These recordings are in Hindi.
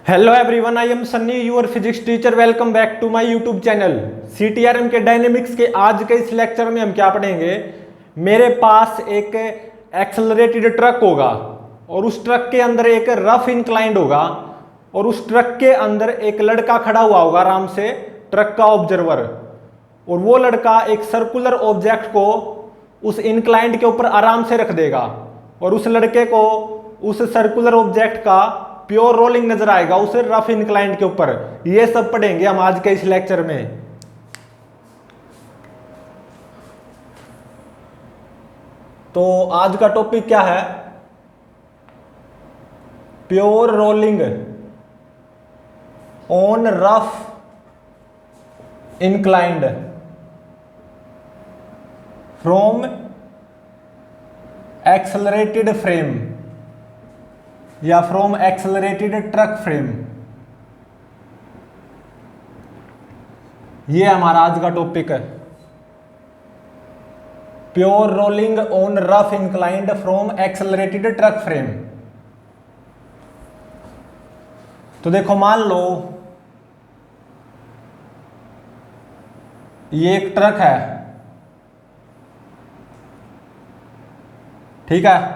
Hello everyone, I am Sunny, your physics teacher. Welcome back to my YouTube channel. CTRM के डायनेमिक्स के आज के इस लेक्चर में हम क्या पढ़ेंगे। मेरे पास एक एक्सेलरेटेड ट्रक होगा और उस ट्रक के अंदर एक रफ इंक्लाइंड होगा और उस ट्रक के अंदर एक लड़का खड़ा हुआ होगा आराम से, ट्रक का ऑब्जर्वर। और वो लड़का एक सर्कुलर ऑब्जेक्ट को उस इंक्लाइंड के ऊपर आराम से रख देगा और उस लड़के को उस सर्कुलर ऑब्जेक्ट का प्योर रोलिंग नजर आएगा उस रफ इंक्लाइंड के ऊपर। ये सब पढ़ेंगे हम आज के इस लेक्चर में। तो आज का टॉपिक क्या है? Pure rolling on rough inclined from accelerated frame या फ्रॉम एक्सेलरेटेड ट्रक फ्रेम। ये हमारा आज का टॉपिक है, pure rolling on rough inclined from accelerated truck frame. तो देखो, मान लो ये एक ट्रक है, ठीक है।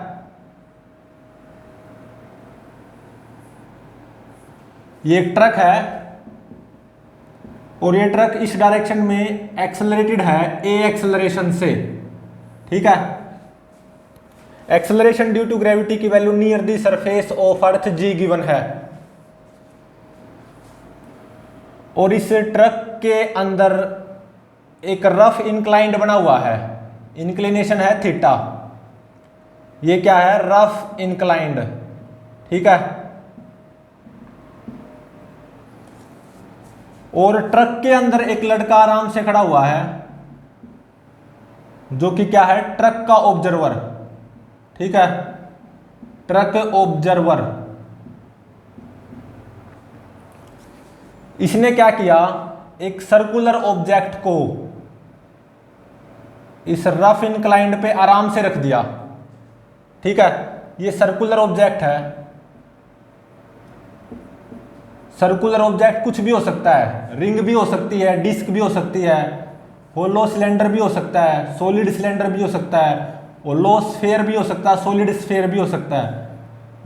ये एक ट्रक है और ये ट्रक इस डायरेक्शन में एक्सेलरेटेड है ए एक्सेलरेशन से, ठीक है। एक्सेलरेशन ड्यू टू ग्रेविटी की value near the surface of earth g given है। और इस ट्रक के अंदर एक रफ इंक्लाइंड बना हुआ है, इंक्लिनेशन है थीटा। ये क्या है? रफ इंक्लाइंड, ठीक है। और ट्रक के अंदर एक लड़का आराम से खड़ा हुआ है जो कि क्या है? ट्रक का ऑब्जर्वर, ठीक है। Truck observer. इसने क्या किया? एक सर्कुलर ऑब्जेक्ट को इस रफ इंक्लाइंड पे आराम से रख दिया, ठीक है। ये सर्कुलर ऑब्जेक्ट है। सर्कुलर ऑब्जेक्ट कुछ भी हो सकता है, रिंग भी हो सकती है, डिस्क भी हो सकती है, होलो सिलेंडर भी हो सकता है, सॉलिड सिलेंडर भी हो सकता है, होलो स्फीयर भी हो सकता है, सॉलिड स्फीयर भी हो सकता है।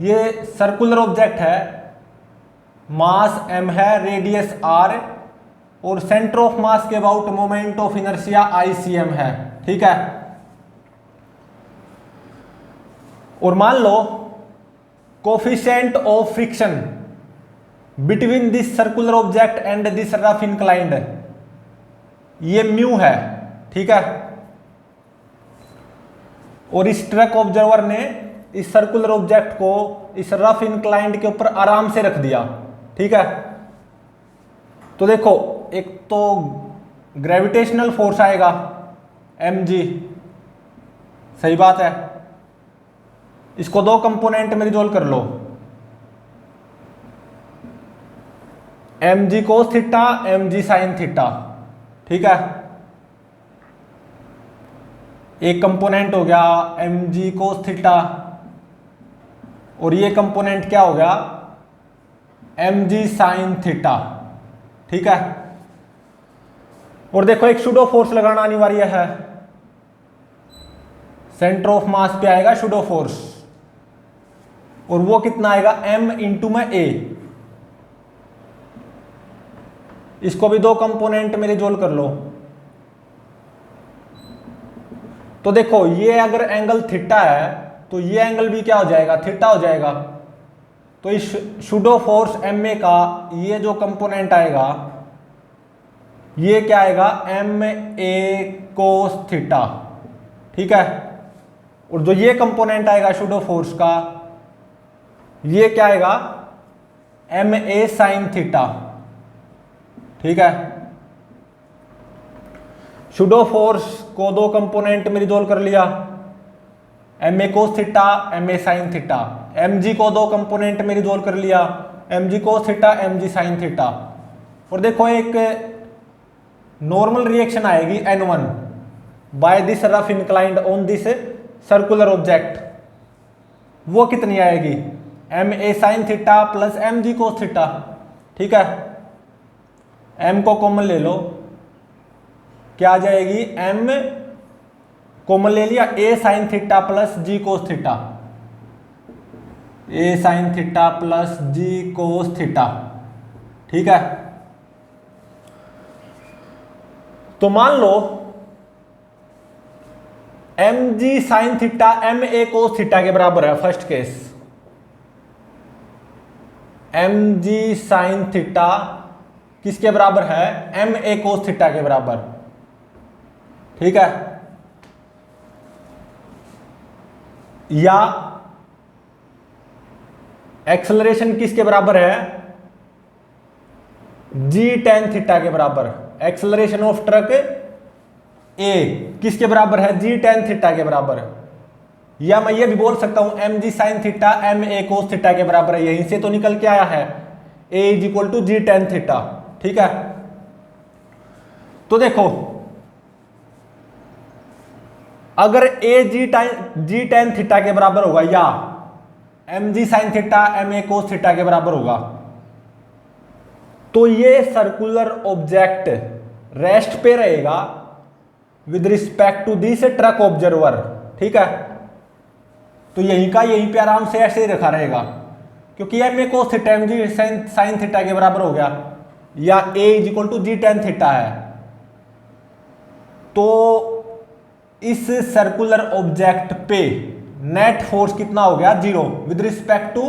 ये सर्कुलर ऑब्जेक्ट है, मास m है, रेडियस r और सेंटर ऑफ मास के about moment of inertia ICM है, ठीक है। और मान लो coefficient of friction between this circular object and this rough inclined, ये म्यू है, ठीक है। और इस ट्रक ऑब्जर्वर ने इस सर्कुलर ऑब्जेक्ट को इस रफ इंक्लाइंड के ऊपर आराम से रख दिया, ठीक है। तो देखो, एक तो ग्रेविटेशनल फोर्स आएगा mg, सही बात है। इसको दो कंपोनेंट में रिजोल्व कर लो, mg cos theta, mg sin theta, ठीक है। एक कंपोनेंट हो गया mg cos थीटा और ये कंपोनेंट क्या हो गया? mg sin थीटा, ठीक है। और देखो, एक सूडो फोर्स लगाना अनिवार्य है। सेंटर ऑफ मास पे आएगा सूडो फोर्स और वो कितना आएगा? m इंटू में a। इसको भी दो कंपोनेंट में रिजोल्व कर लो। तो देखो, ये अगर एंगल थीटा है तो ये एंगल भी क्या हो जाएगा? थीटा हो जाएगा। तो इस सूडो फोर्स ma का ये जो कंपोनेंट आएगा ये क्या आएगा? ma cos थीटा, ठीक है। और जो ये कंपोनेंट आएगा सूडो फोर्स का, ये क्या आएगा? ma sin थीटा, ठीक है। सूडो फोर्स को दो कंपोनेंट में रिजोल्व कर लिया, ma cos theta, ma sin theta. mg को दो कंपोनेंट में रिजोल्व कर लिया, mg cos theta, mg sin theta. और देखो, एक नॉर्मल रिएक्शन आएगी N1 by this rough inclined on this circular object, वो कितनी आएगी? M a sine theta plus m g cos theta. ठीक है, एम को कॉमन ले लो, क्या आ जाएगी, एम कॉमन ले लिया, a sine theta plus g cos theta, a sine theta plus g cos theta. ठीक है, तो मान लो m g sine theta m a cos theta के बराबर है। First case, m g sine theta किसके बराबर है, एम ए कोस थीटा के बराबर। ठीक है, या एक्सेलरेशन किसके बराबर है, जी टेन थीटा के बराबर। एक्सेलरेशन ऑफ ट्रक ए किसके बराबर है, जी टेन थीटा के बराबर। या मैं ये भी बोल सकता हूं m g sine theta m a cos theta के बराबर है। यहीं से तो निकल के आया है a is equal to g tan theta. ठीक है, तो देखो अगर ए जी टेन थीटा के बराबर होगा या m g sine theta m a cos theta के बराबर होगा, तो ये सर्कुलर ऑब्जेक्ट रेस्ट पे रहेगा with respect to this truck observer. ठीक है, तो यहीं का यहीं पे आराम से ऐसे ही रखा रहेगा, क्योंकि m a cos theta m g sine theta के बराबर हो गया, या a is equal to g tan theta है। तो इस सर्कुलर ऑब्जेक्ट पे नेट फोर्स कितना हो गया, 0 with respect to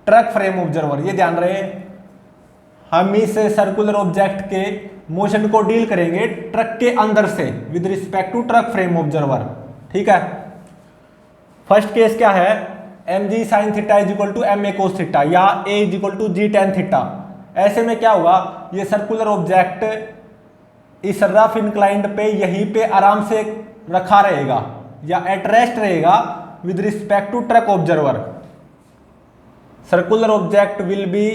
truck frame observer. ये ध्यान रहे, हम इस सर्कुलर ऑब्जेक्ट के मोशन को डील करेंगे ट्रक के अंदर से with respect to truck frame observer. ठीक है, फर्स्ट केस क्या है, M g sine theta is equal to m a cos theta या a is equal to g tan theta. ऐसे में क्या होगा, ये सर्कुलर ऑब्जेक्ट इस रफ इंक्लाइंड पे यहीं पे आराम से रखा रहेगा या एट रेस्ट रहेगा with respect to truck observer. Circular object will be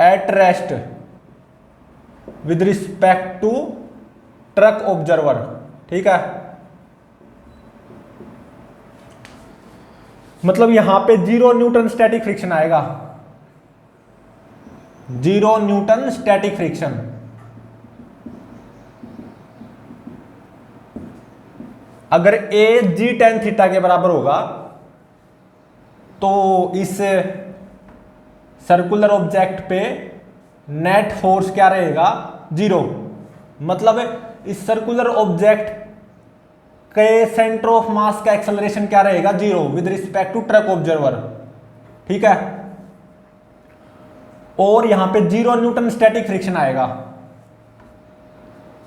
at rest with respect to truck observer. ठीक है, मतलब यहां पे 0 न्यूटन स्टैटिक फ्रिक्शन आएगा, 0 न्यूटन स्टैटिक फ्रिक्शन। अगर ए जी टेन थीटा के बराबर होगा तो इस सर्कुलर ऑब्जेक्ट पे नेट फोर्स क्या रहेगा, 0। मतलब इस सर्कुलर ऑब्जेक्ट के सेंटर ऑफ मास का एक्सेलरेशन क्या रहेगा, 0 with respect to truck observer. ठीक है, और यहां पे 0 न्यूटन स्टैटिक फ्रिक्शन आएगा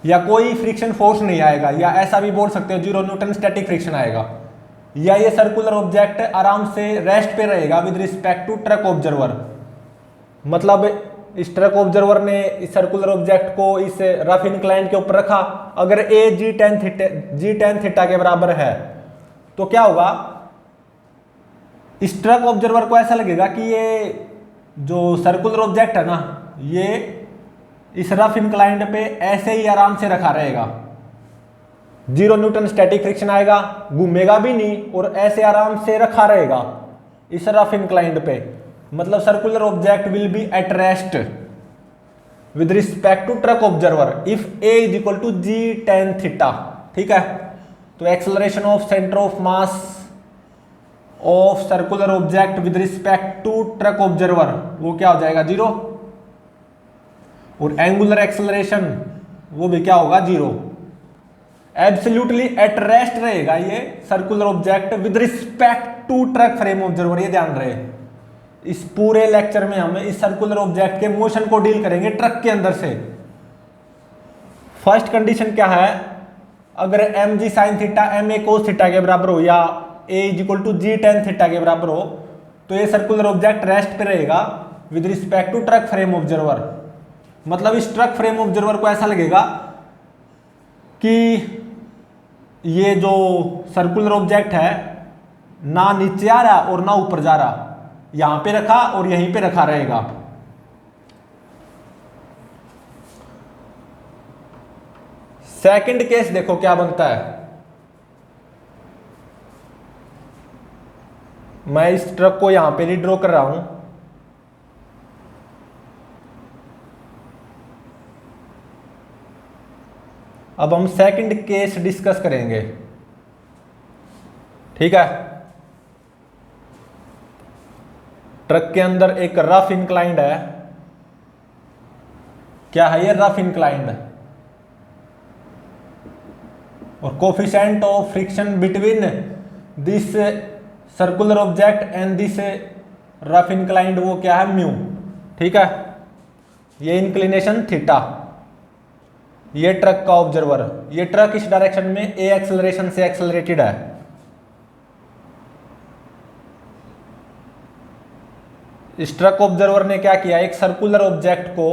या कोई फ्रिक्शन फोर्स नहीं आएगा, या ऐसा भी बोल सकते हो 0 न्यूटन स्टैटिक फ्रिक्शन आएगा, या ये सर्कुलर ऑब्जेक्ट आराम से रेस्ट पे रहेगा with respect to truck observer. मतलब इस ट्रक ऑब्जर्वर ने इस सर्कुलर ऑब्जेक्ट को इस रफ इंक्लाइंड के ऊपर रखा। अगर ए जी टेन थीटा के बराबर है तो क्या होगा, इस ट्रक ऑब्जर्वर को ऐसा लगेगा कि ये जो सर्कुलर ऑब्जेक्ट है ना, ये इस रफ इंक्लाइंड पे ऐसे ही आराम से रखा रहेगा। 0 न्यूटन स्टैटिक फ्रिक्शन आएगा, घूमेगा भी नहीं और ऐसे आराम से रखा रहेगा इस रफ इंक्लाइंड पे। मतलब circular object will be at rest with respect to truck observer if a is equal to g tan theta. ठीक है, तो acceleration of centre of mass of circular object with respect to truck observer वो क्या हो जाएगा, 0। और एंगुलर एक्सेलरेशन वो भी क्या होगा, 0। एब्सोल्युटली एट रेस्ट रहेगा ये circular object with respect to truck frame observer. ये ध्यान रहे, इस पूरे लेक्चर में हम इस सर्कुलर ऑब्जेक्ट के मोशन को डील करेंगे ट्रक के अंदर से। फर्स्ट कंडीशन क्या है, अगर m g sine theta m a cos theta के बराबर हो या a is equal to g tan theta के बराबर हो, तो ये सर्कुलर ऑब्जेक्ट रेस्ट पे रहेगा with respect to truck frame observer. मतलब इस ट्रक फ्रेम ऑब्जर्वर को ऐसा लगेगा कि ये जो सर्कुलर ऑब्जेक्ट है ना नीचे आ रहा और ना ऊपर जा रहा, यहां पे रखा और यहीं पे रखा रहेगा। सेकंड केस देखो क्या बनता है, मैं इस ट्रक को यहां पे रीड्रॉ कर रहा हूं। अब हम सेकंड केस डिस्कस करेंगे, ठीक है। ट्रक के अंदर एक रफ इंक्लाइंड है। क्या है ये? Rough inclined. और coefficient of friction between this circular object and this rough inclined वो क्या है? म्यू, ठीक है। ये इंक्लिनेशन थीटा। ये ट्रक का ऑब्जर्वर, ये ट्रक इस डायरेक्शन में ए एक्सेलरेशन से एक्सेलरेटेड है। इस ट्रक ऑब्जर्वर ने क्या किया? एक सर्कुलर ऑब्जेक्ट को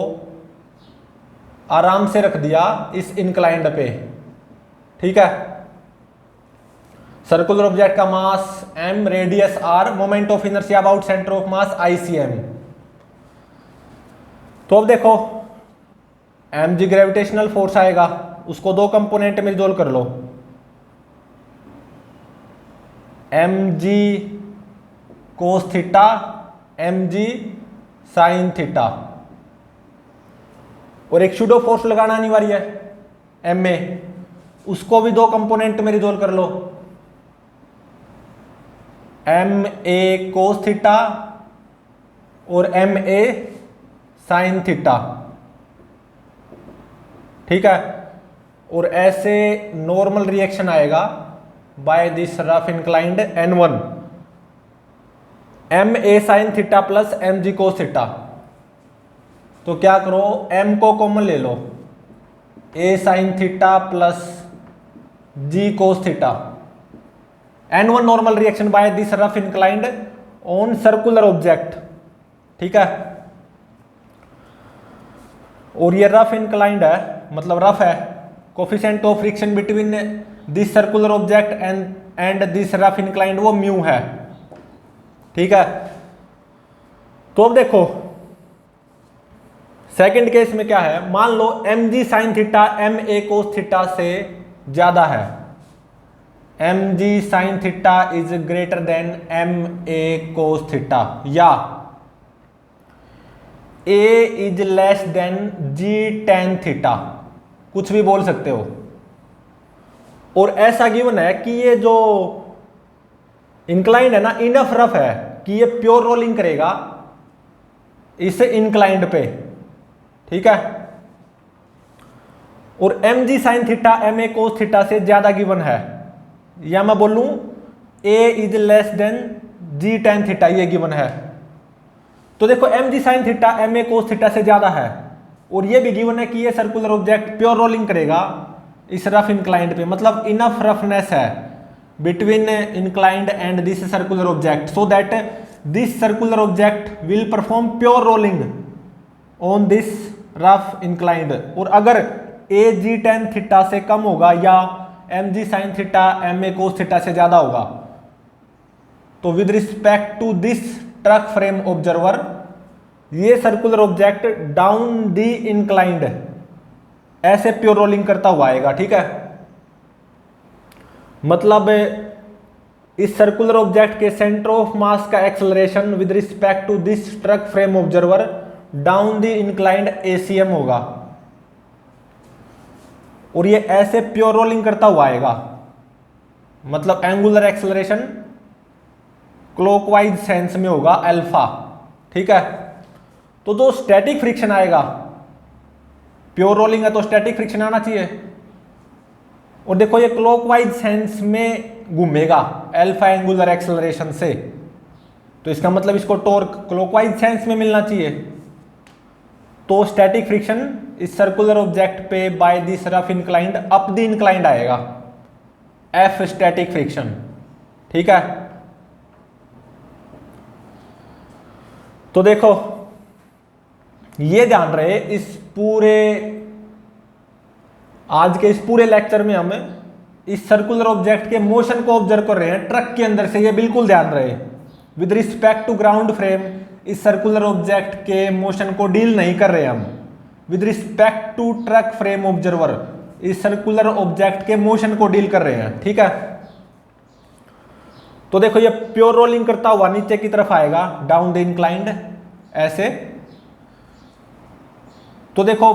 आराम से रख दिया इस इंक्लाइंड पे, ठीक है। सर्कुलर ऑब्जेक्ट का मास m, radius r, moment of inertia about centre of mass ICM। तो अब देखो mg ग्रेविटेशनल फोर्स आएगा, उसको दो कंपोनेंट में रिजोल्व कर लो। mg cos theta, mg sine theta. और एक सूडो फोर्स लगाना अनिवार्य है m में, उसको भी दो कंपोनेंट में रिजोल्व कर लो। ma कोस थीटा और ma साइन थीटा, ठीक है। और ऐसे नॉर्मल रिएक्शन आएगा by this rough inclined n1, ma sine theta plus mg cos theta. तो क्या करो, m को कॉमन ले लो, a sine theta plus g cos theta. n1 normal reaction by this rough inclined on circular object, ठीक है। और ये रफ इंक्लाइंड है, मतलब रफ है। Coefficient of friction between this circular object and this rough inclined वो म्यू है, ठीक है। तो अब देखो सेकंड केस में क्या है, मान लो mg sine theta ma cos theta से ज्यादा है। mg sine theta is greater then ma cos theta, या a is less than g tan theta, कुछ भी बोल सकते हो। और ऐसा गिवन है कि ये जो इंक्लाइंड है ना, इनफ रफ है कि ये प्योर रोलिंग करेगा इस इंक्लाइंड पे, ठीक है। और mg sine theta ma cos theta से ज्यादा गिवन है, या मैं बोलूं a is less than g tan theta, ये गिवन है। तो देखो mg sine theta ma cos theta से ज्यादा है, और ये भी गिवन है कि ये सर्कुलर ऑब्जेक्ट प्योर रोलिंग करेगा इस रफ इंक्लाइंड पे, मतलब इनफ रफनेस है between inclined and this circular object so that this circular object will perform pure rolling on this rough inclined. और अगर a g tan थीटा से कम होगा या mg sine theta ma cos theta से ज्यादा होगा, तो with respect to this truck frame observer ये circular object down the inclined ऐसे प्योर रोलिंग करता हुआ आएगा, ठीक है। मतलब इस सर्कुलर ऑब्जेक्ट के सेंटर ऑफ मास का acceleration with respect to this truck frame observer down the inclined ACM होगा, और ये ऐसे प्योर रोलिंग करता हुआ आएगा, मतलब एंगुलर एक्सेलरेशन क्लॉकवाइज सेंस में होगा अल्फा, ठीक है। तो जो स्टैटिक फ्रिक्शन आएगा, प्योर रोलिंग है तो स्टैटिक फ्रिक्शन आना चाहिए, और देखो ये क्लॉकवाइज सेंस में घूमेगा अल्फा एंगुलर एक्सेलरेशन से, तो इसका मतलब इसको टॉर्क क्लॉकवाइज सेंस में मिलना चाहिए। तो स्टैटिक फ्रिक्शन इस सर्कुलर ऑब्जेक्ट पे by this rough inclined up the inclined आएगा, F स्टैटिक फ्रिक्शन, ठीक है। तो देखो ये ध्यान रहे, इस पूरे आज के इस पूरे लेक्चर में हम इस सर्कुलर ऑब्जेक्ट के मोशन को ऑब्जर्व कर रहे हैं ट्रक के अंदर से, ये बिल्कुल ध्यान रहे। With respect to ground frame इस सर्कुलर ऑब्जेक्ट के मोशन को डील नहीं कर रहे हम। With respect to truck frame observer इस सर्कुलर ऑब्जेक्ट के मोशन को डील कर रहे हैं, ठीक है। तो देखो ये प्योर रोलिंग करता हुआ नीचे की तरफ आएगा डाउन द इंक्लाइंड ऐसे। तो देखो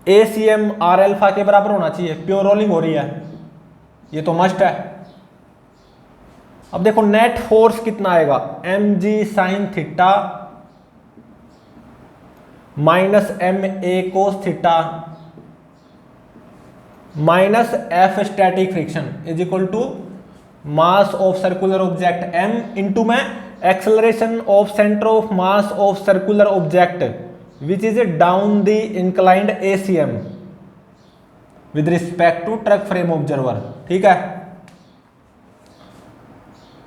ACM आर अल्फा के बराबर होना चाहिए, प्योर रोलिंग हो रही है, ये तो मस्ट है। अब देखो नेट फोर्स कितना आएगा, mg sine theta minus ma cos theta minus F static friction is equal to mass of circular object m into में acceleration of centre of mass of circular object which is down the inclined ACM with respect to truck frame observer. ठीक है,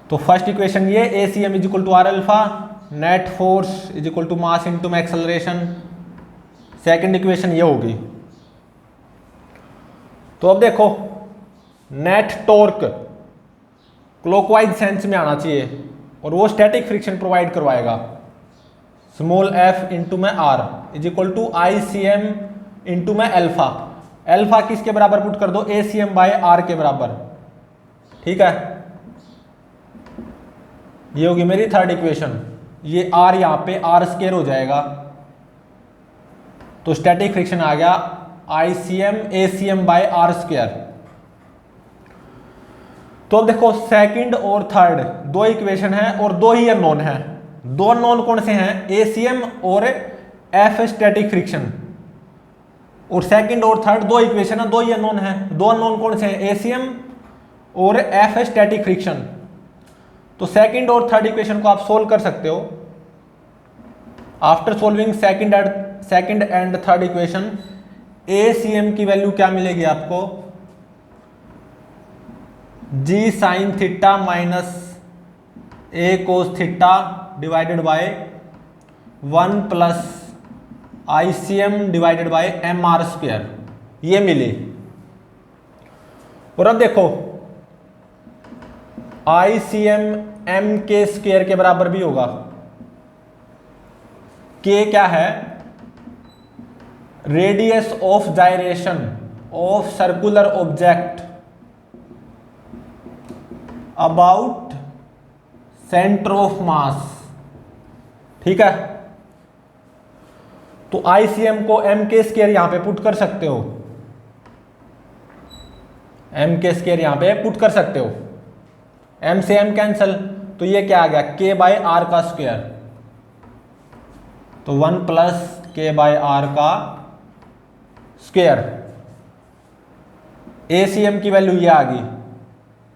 तो फर्स्ट इक्वेशन ये ACM is equal to r alpha, net force is equal to mass into में एक्सेलरेशन। सेकेंड इक्वेशन ये होगी। तो अब देखो नेट टॉर्क क्लॉकवाइज सेंस में आना चाहिए और वो स्टैटिक फ्रिक्शन प्रोवाइड करवाएगा, स्मॉल f इंटू में r is equal to ICM into में अल्फा। अल्फा किसके बराबर पुट कर दो, ACM बाय r के बराबर। ठीक है, ये होगी मेरी थर्ड इक्वेशन। ये r यहां पे r स्क्वायर हो जाएगा, तो स्टैटिक फ्रिक्शन आ गया ICM ACM by r square. तो अब देखो सेकंड और थर्ड दो इक्वेशन है और दो ही अननोन है। दो अननोन कौन से हैं, ACM और F स्टैटिक फ्रिक्शन। और सेकंड और थर्ड दो इक्वेशन है, दो ही अननोन है। दो अननोन कौन से हैं, ACM और F स्टैटिक फ्रिक्शन। तो सेकंड और थर्ड इक्वेशन को आप सोल्व कर सकते हो। After solving second and third equation ACM की वैल्यू क्या मिलेगी आपको, g sine theta minus a cos theta divided by 1 plus ICM divided by mr square, ये मिली। और अब देखो ICM m के स्क्वायर के बराबर भी होगा। k क्या है, radius of gyration of circular object about centre of मास। ठीक है, तो ICM को m के स्क्वायर यहां पे पुट कर सकते हो, m के स्क्वायर यहां पे पुट कर सकते हो। m से m कैंसल, तो ये क्या आ गया, k बाय r का स्क्वायर। तो 1 प्लस k बाय r का स्क्वायर। ACM की वैल्यू ये आ गई।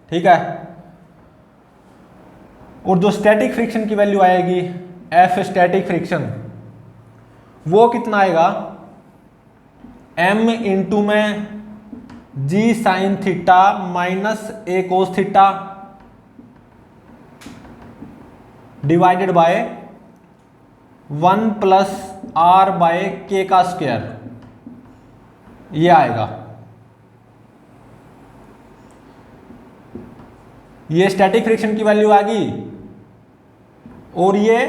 ठीक है, और जो स्टैटिक फ्रिक्शन की वैल्यू आएगी F स्टैटिक फ्रिक्शन, वो कितना आएगा, m इंटू में g sine theta minus a cos theta divided by 1 plus r by k का स्क्वायर, ये आएगा। ये स्टैटिक फ्रिक्शन की वैल्यू आ गई और ये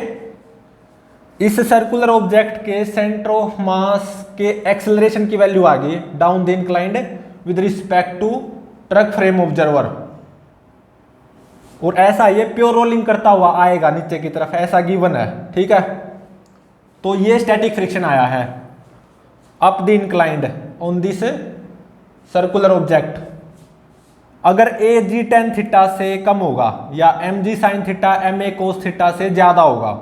इस सर्कुलर ऑब्जेक्ट के सेंटर ऑफ मास के एक्सेलरेशन की वैल्यू आ गई down the inclined with respect to truck frame observer. और ऐसा ये प्योर रोलिंग करता हुआ आएगा नीचे की तरफ, ऐसा गिवन है। ठीक है, तो ये स्टैटिक फ्रिक्शन आया है up the inclined on this circular object. अगर AG tan थीटा से कम होगा या mg sin theta ma cos theta से ज्यादा होगा,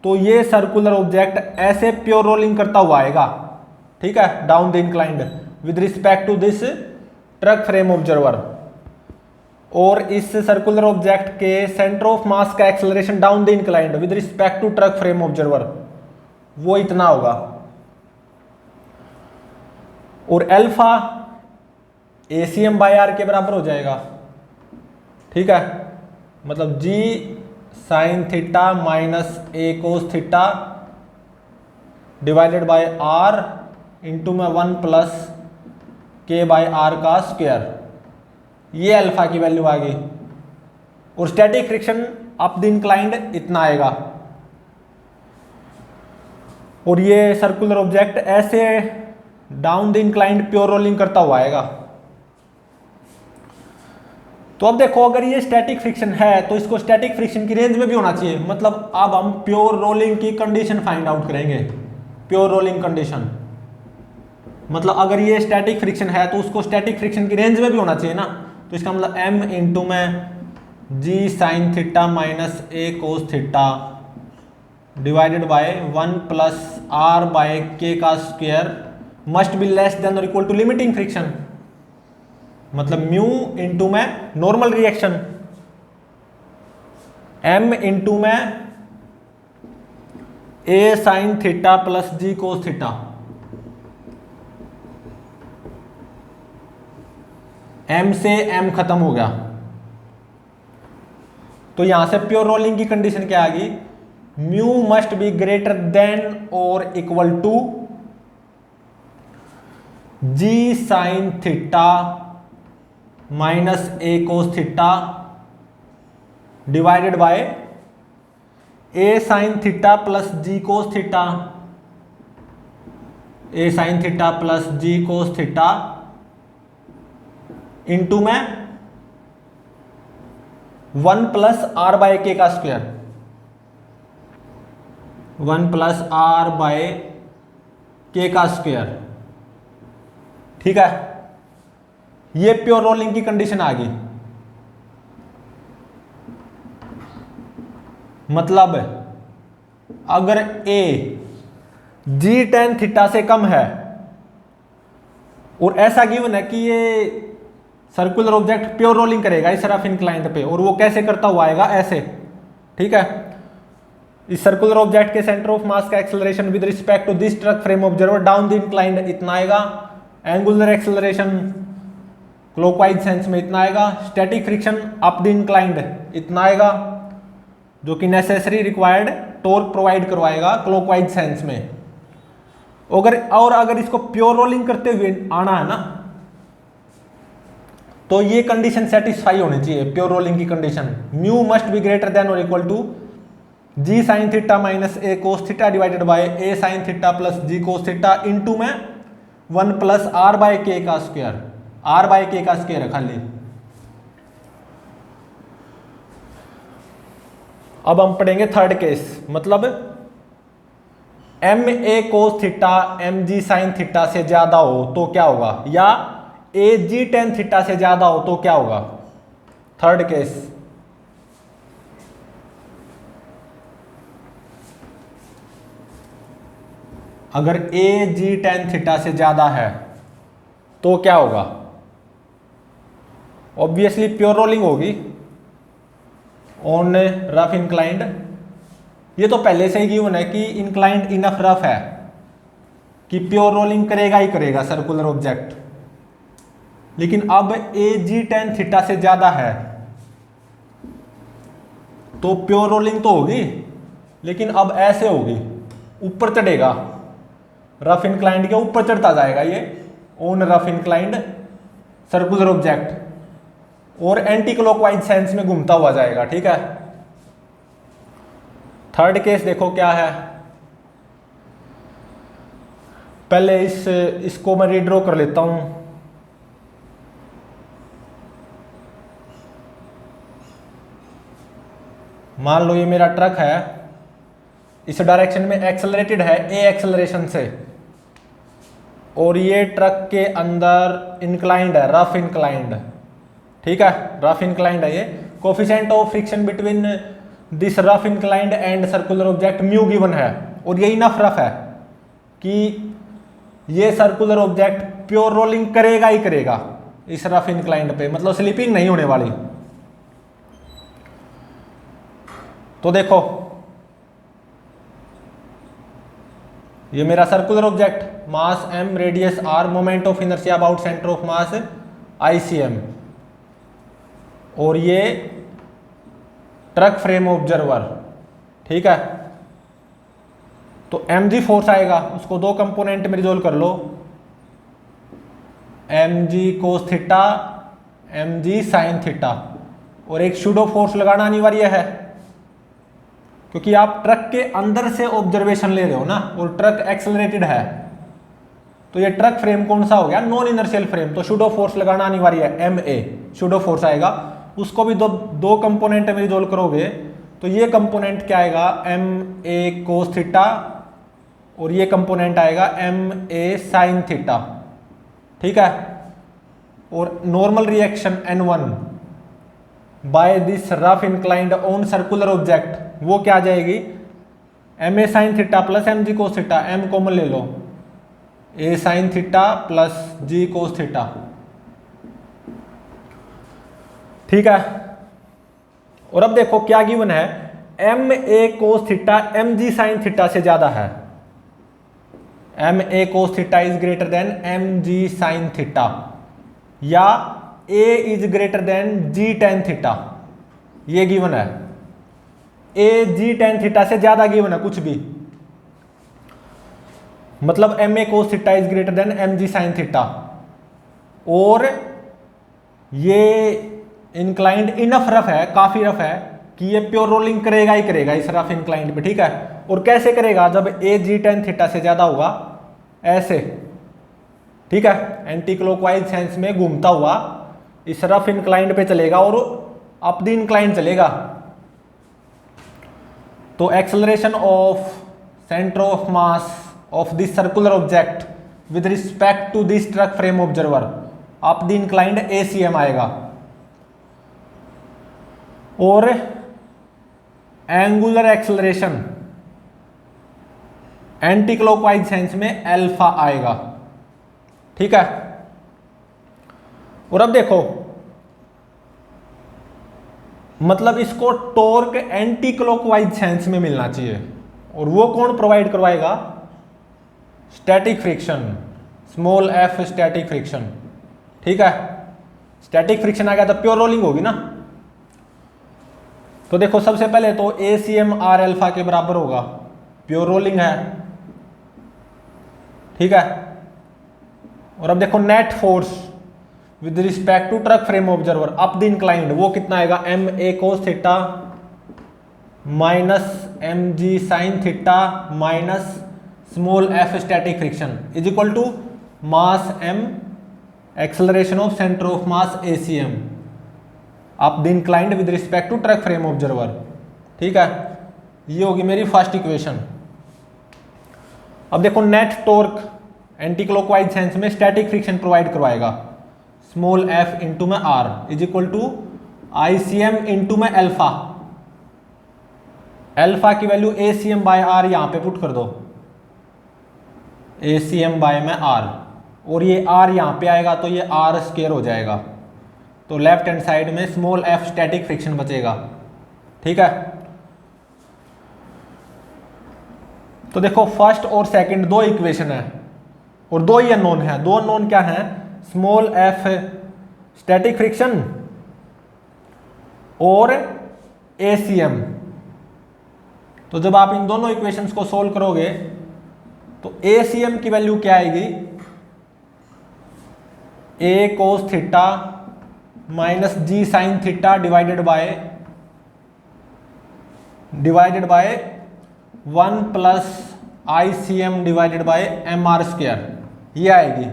तो ये सर्कुलर ऑब्जेक्ट ऐसे प्योर रोलिंग करता हुआ आएगा। ठीक है, down the inclined with respect to this truck frame observer. और इस सर्कुलर ऑब्जेक्ट के सेंटर ऑफ मास का acceleration down the inclined with respect to truck frame observer, वो इतना होगा। और अल्फा ACM बाय r के बराबर हो जाएगा। ठीक है, मतलब g sine theta minus a cos theta divided bye r into में 1 प्लस k बाय r का स्क्वायर, ये अल्फा की वैल्यू आ गई। और static friction up the inclined इतना आएगा। और ये सर्कुलर ऑब्जेक्ट ऐसे down the inclined pure rolling करता हुआ आएगा। तो अब देखो अगर ये स्टैटिक फ्रिक्शन है तो इसको स्टैटिक फ्रिक्शन की रेंज में भी होना चाहिए। मतलब अब हम प्योर रोलिंग की कंडीशन फाइंड आउट करेंगे। प्योर रोलिंग कंडीशन मतलब अगर ये स्टैटिक फ्रिक्शन है तो उसको स्टैटिक फ्रिक्शन की रेंज में भी होना चाहिए ना। तो इसका मतलब m इंटू में g sine theta minus a cos theta divided by 1 plus are by के का square must be less than और इक्वल टू लिमिटिंग फ्रिक्शन। मतलब म्यू इंटू में नॉर्मल रिएक्शन m इंटू में a sine theta plus g cos theta. m से m खत्म हो गया तो यहां से प्योर रोलिंग की कंडीशन क्या आ गई, mu must be greater than और equal to g sine theta minus a cos theta divided by a sine theta plus g cos theta. A sine theta plus g cos theta into में 1 प्लस आर बाय के का स्क्वायर। 1 प्लस आर बाय के का स्क्वायर। ठीक है, ये प्योर रोलिंग की कंडीशन आ गई। मतलब अगर ए जी टेन थीटा से कम है और ऐसा गिवन है कि ये सर्कुलर ऑब्जेक्ट प्योर रोलिंग करेगा इस रफ इंक्लाइंड पे, और वो कैसे करता हुआ आएगा ऐसे। ठीक है, इस सर्कुलर ऑब्जेक्ट के सेंटर ऑफ मास का acceleration with respect to this truck frame observer down the inclined इतना आएगा, एंगुलर एक्सेलरेशन क्लॉकवाइज सेंस में इतना आएगा, static friction up the inclined इतना आएगा जो कि नेसेसरी रिक्वायर्ड टॉर्क प्रोवाइड करवाएगा क्लॉकवाइज सेंस में। अगर इसको प्योर रोलिंग करते हुए आना है ना तो ये कंडीशन सेटिस्फाई होनी चाहिए। प्योर रोलिंग की condition mu must be greater than और equal to g sine theta minus a cos theta divided by a sine theta plus g cos theta into में 1 प्लस आर बाय के का स्क्वायर। आर बाय के का स्क्वायर है खाली। अब हम पढ़ेंगे थर्ड केस। मतलब m a cos theta m g sine theta से ज्यादा हो तो क्या होगा, या ए जी टेन थीटा से ज्यादा हो तो क्या होगा। थर्ड केस, अगर ए जी टेन थीटा से ज्यादा है तो क्या होगा। ऑब्वियसली प्योर रोलिंग होगी ऑन रफ इंक्लाइंड। ये तो पहले से ही गिवन है कि इंक्लाइंड इनफ रफ है कि प्योर रोलिंग करेगा ही करेगा सर्कुलर ऑब्जेक्ट। लेकिन अब ए जी टेन थीटा से ज्यादा है तो प्योर रोलिंग तो होगी, लेकिन अब ऐसे होगी, ऊपर चढ़ेगा, रफ इंक्लाइंड के ऊपर चढ़ता जाएगा ये on rough inclined circular object, और एंटी क्लॉकवाइज सेंस में घूमता हुआ जाएगा। ठीक है, थर्ड केस देखो क्या है। पहले इसको मैं रीड्रॉ कर लेता हूं। मान लो ये मेरा ट्रक है, इस डायरेक्शन में एक्सेलरेटेड है ए एक्सेलरेशन से, और ये ट्रक के अंदर इंक्लाइंड है, रफ इंक्लाइंड। ठीक है, रफ इंक्लाइंड है ये। Coefficient of friction between this rough inclined and circular object mu given है, और ये इनफ रफ है कि ये सर्कुलर ऑब्जेक्ट प्योर रोलिंग करेगा ही करेगा इस रफ इंक्लाइंड पे, मतलब स्लिपिंग नहीं होने वाली। तो देखो ये मेरा circular object, mass m, radius r, moment of inertia about centre of mass ICM, और ये ट्रक फ्रेम ऑब्जर्वर। ठीक है, तो mg फोर्स आएगा, उसको दो कंपोनेंट में रिजोल्व कर लो, mg cos theta mg sine theta, और एक सूडो फोर्स लगाना अनिवार्य है क्योंकि आप ट्रक के अंदर से ऑब्जर्वेशन ले रहे हो ना, और ट्रक एक्सेलरेटेड है। तो ये ट्रक फ्रेम कौन सा हो गया, नॉन इनर्शियल फ्रेम, तो सूडो फोर्स लगाना अनिवार्य है, MA सूडो फोर्स आएगा। उसको भी दो दो कंपोनेंट में रिजोल्व करोगे तो ये कंपोनेंट क्या आएगा एम ए कोस थीटा और ये कंपोनेंट आएगा एम ए साइन थीटा, ठीक है। और normal reaction N1 by this rough inclined on circular object वो क्या आ जाएगी m a sine theta plus m g cos theta, m common ले लो, a sine theta plus g cos theta, ठीक है। और अब देखो क्या गिवन है, m a cos theta m g sine theta से ज्यादा है, m a cos theta is greater than m g sine theta, या a is greater than g tan theta, ये गिवन है। ए जी टेन थीटा से ज्यादा गिवन है कुछ भी, मतलब m a cos theta is greater than m g sine theta, और ये इंक्लाइंड इनफ रफ है, काफी रफ है कि ये प्योर रोलिंग करेगा ही करेगा इस रफ इंक्लाइंड पे, ठीक है। और कैसे करेगा, जब ए जी टेन थीटा से ज्यादा होगा ऐसे, ठीक है, एंटी क्लॉकवाइज सेंस में घूमता हुआ इस रफ इंक्लाइंड पे चलेगा और अप द इंक्लाइंड चलेगा। तो acceleration of centre of mass of this circular object with respect to this truck frame observer up the inclined ACM आएगा, और angular acceleration anti clockwise sense में अल्फा आएगा, ठीक है। और अब देखो मतलब इसको टॉर्क एंटी क्लॉकवाइज सेंस में मिलना चाहिए, और वो कौन प्रोवाइड करवाएगा, static friction, small f static friction, ठीक है। स्टैटिक फ्रिक्शन आ गया तो प्योर रोलिंग होगी ना। तो देखो सबसे पहले तो ACM आर अल्फा के बराबर होगा, प्योर रोलिंग है, ठीक है। और अब देखो net force with respect to truck frame observer up the inclined वो कितना आएगा, m a cos theta minus m g sine theta minus small f static friction is equal to mass m acceleration of centre of mass ACM up the inclined with respect to truck frame observer, ठीक है। ये होगी मेरी फर्स्ट इक्वेशन। अब देखो net torque anti clockwise sense में स्टैटिक फ्रिक्शन प्रोवाइड करवाएगा, स्मॉल एफ इंटू में r is equal to ICM into में अल्फा, अल्फा की वैल्यू ACM बाय आर यहां पे पुट कर दो, ACM बाय में आर, और ये आर यहां पे आएगा तो ये आर स्क्वायर हो जाएगा, तो लेफ्ट हैंड साइड में स्मॉल एफ स्टैटिक फ्रिक्शन बचेगा, ठीक है। तो देखो फर्स्ट और सेकंड दो इक्वेशन है और दो ही अननोन है, दो अननोन क्या है, स्मॉल एफ स्टैटिक फ्रिक्शन और ACM। तो जब आप इन दोनों इक्वेशंस को सोल्व करोगे तो ACM की वैल्यू क्या आएगी, a cos theta minus g sine theta divided by 1 plus ICM divided by MR square, ये आएगी।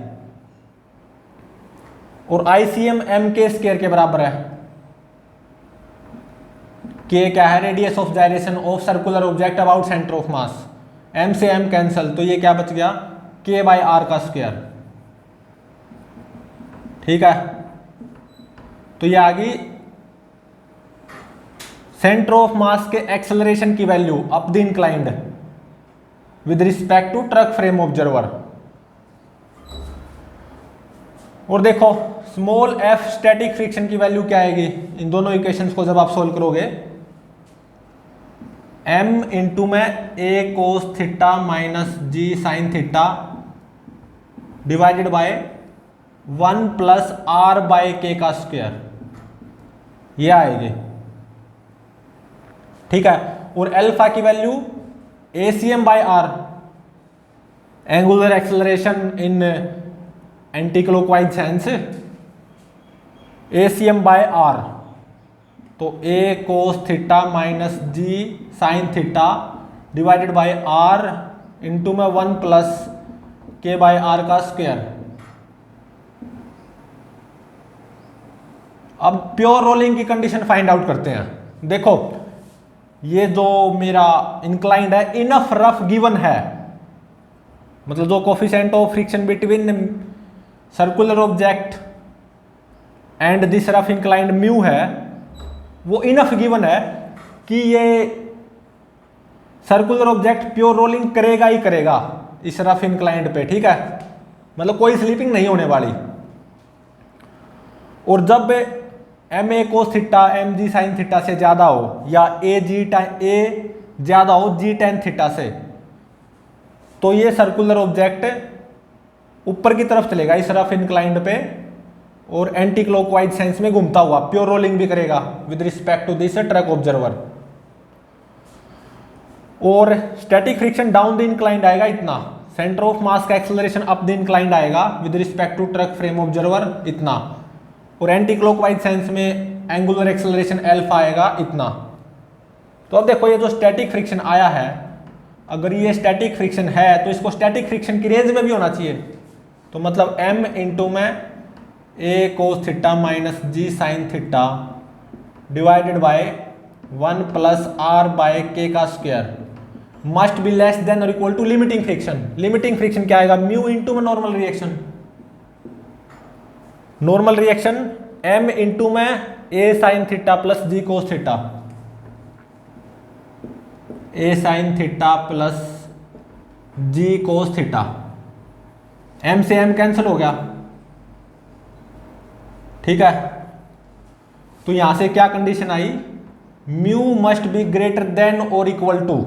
और ICM M के स्क्वायर के बराबर है, K क्या है, radius of gyration of circular object about centre of mass, M से M कैंसल, तो ये क्या बच गया, K बाय R का स्क्वायर, ठीक है। तो ये आ गई सेंटर ऑफ मास के एक्सेलरेशन की value up the inclined with respect to truck frame observer. और देखो स्मॉल एफ स्टैटिक फ्रिक्शन की वैल्यू क्या आएगी, इन दोनों इक्वेशंस को जब आप सोल्व करोगे, m इंटू में a cos theta minus g sine theta divided by 1 plus are by के का स्क्वायर, ये आएगी, ठीक है। और अल्फा की value ACM by R, angular acceleration in anti clockwise sense, ACM by R, तो a cos theta minus g sine theta divided by R into में 1 प्लस के बाय आर का स्क्वायर, अब प्योर रोलिंग की कंडीशन फाइंड आउट करते हैं। देखो ये जो मेरा इंक्लाइंड है इनफ रफ गिवन है, मतलब जो coefficient of friction between circular object and this rough inclined mu है, वो इनफ गिवन है कि ये सर्कुलर ऑब्जेक्ट प्योर रोलिंग करेगा ही करेगा इस रफ इंक्लाइंड पे, ठीक है, मतलब कोई स्लिपिंग नहीं होने वाली। और जब m a cos theta m g sine theta से ज्यादा हो या ए ज्यादा हो जी टेन थीटा से, तो ये सर्कुलर ऑब्जेक्ट ऊपर की तरफ चलेगा इस रफ इंक्लाइंड पे और एंटी क्लॉकवाइज सेंस में घूमता हुआ प्योर रोलिंग भी करेगा with respect to this truck observer. और static friction down the inclined आएगा इतना, सेंटर ऑफ मास का एक्सेलरेशन अप द इंक्लाइंड आएगा with respect to truck frame observer इतना, और एंटी क्लॉकवाइज सेंस में एंगुलर एक्सेलरेशन एल्फा आएगा इतना। तो अब देखो ये जो स्टैटिक फ्रिक्शन आया है, अगर ये स्टैटिक फ्रिक्शन है तो इसको स्टैटिक फ्रिक्शन की रेंज में भी होना चाहिए, तो मतलब m इंटू में a cos theta minus g sine theta divided by 1 plus are by के का square must be less than और equal to limiting friction. Limiting friction क्या आएगा, म्यू इंटू में normal reaction, normal reaction m into में a sine theta plus g cos theta, a sine theta plus g cos theta, m से m कैंसिल हो गया, ठीक है। तो यहां से क्या condition I, mu must be greater than और equal to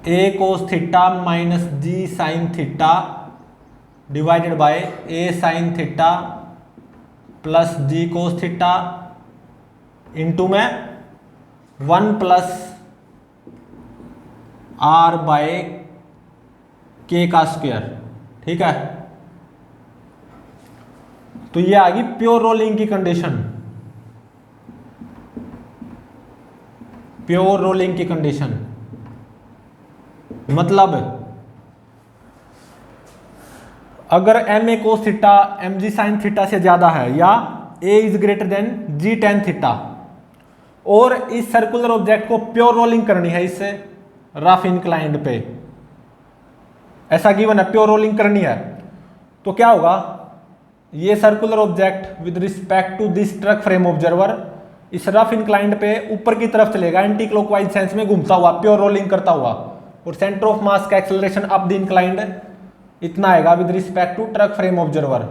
a cos theta minus g sine theta divided by a sine theta plus g cos theta into में 1 प्लस आर बाय के का स्क्वायर, ठीक है। तो ये आ गई प्योर रोलिंग की कंडीशन, प्योर रोलिंग की कंडीशन मतलब अगर m a cos theta m g sine theta से ज्यादा है या a is greater than g tan theta और इस सर्कुलर ऑब्जेक्ट को प्योर रोलिंग करनी है इससे रफ इंक्लाइंड पे, ऐसा गिवन है, प्योर रोलिंग करनी है, तो क्या होगा, ये circular object with respect to this truck frame observer इस रफ इंक्लाइंड पे ऊपर की तरफ चलेगा एंटी क्लॉकवाइज सेंस में घूमता हुआ प्योर रोलिंग करता हुआ, और सेंटर ऑफ मास का एक्सेलरेशन अप द इंक्लाइंड इतना आएगा with respect to truck frame observer,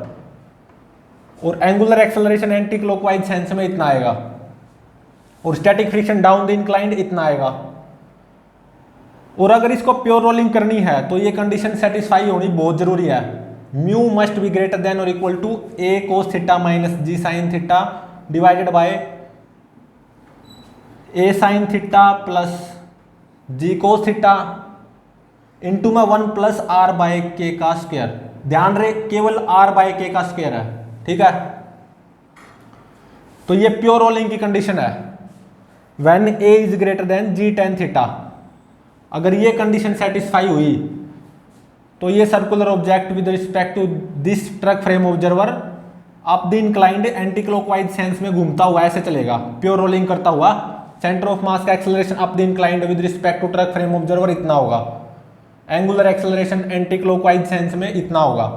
और angular acceleration anti clockwise sense में इतना आएगा, और static friction down the inclined इतना आएगा। और अगर इसको प्योर रोलिंग करनी है तो ये कंडीशन सेटिस्फाई होनी बहुत जरूरी है, mu must be greater than और equal to a cos theta minus g sine theta divided by a sine theta plus g cos theta into में 1 प्लस आर बाय के का स्क्वायर, ध्यान रहे केवल आर बाय के का स्क्वायर है, ठीक है। तो ये प्योर रोलिंग की कंडीशन है when a is greater than g tan theta. अगर ये कंडीशन सेटिस्फाई हुई तो ये circular object with respect to this truck frame observer up the inclined anti clockwise sense में घूमता हुआ ऐसे चलेगा प्योर रोलिंग करता हुआ, सेंटर ऑफ मास का acceleration up the inclined with respect to truck frame observer इतना होगा, angular acceleration anti clockwise sense में इतना होगा,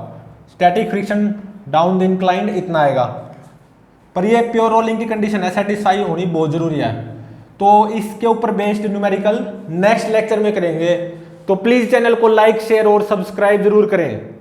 static friction down the inclined इतना आएगा। पर ये प्योर रोलिंग की कंडीशन है, सेटिस्फाई होनी बहुत जरूरी है। तो इसके ऊपर बेस्ड न्यूमेरिकल नेक्स्ट लेक्चर में करेंगे, तो प्लीज चैनल को लाइक शेयर और सब्सक्राइब जरूर करें।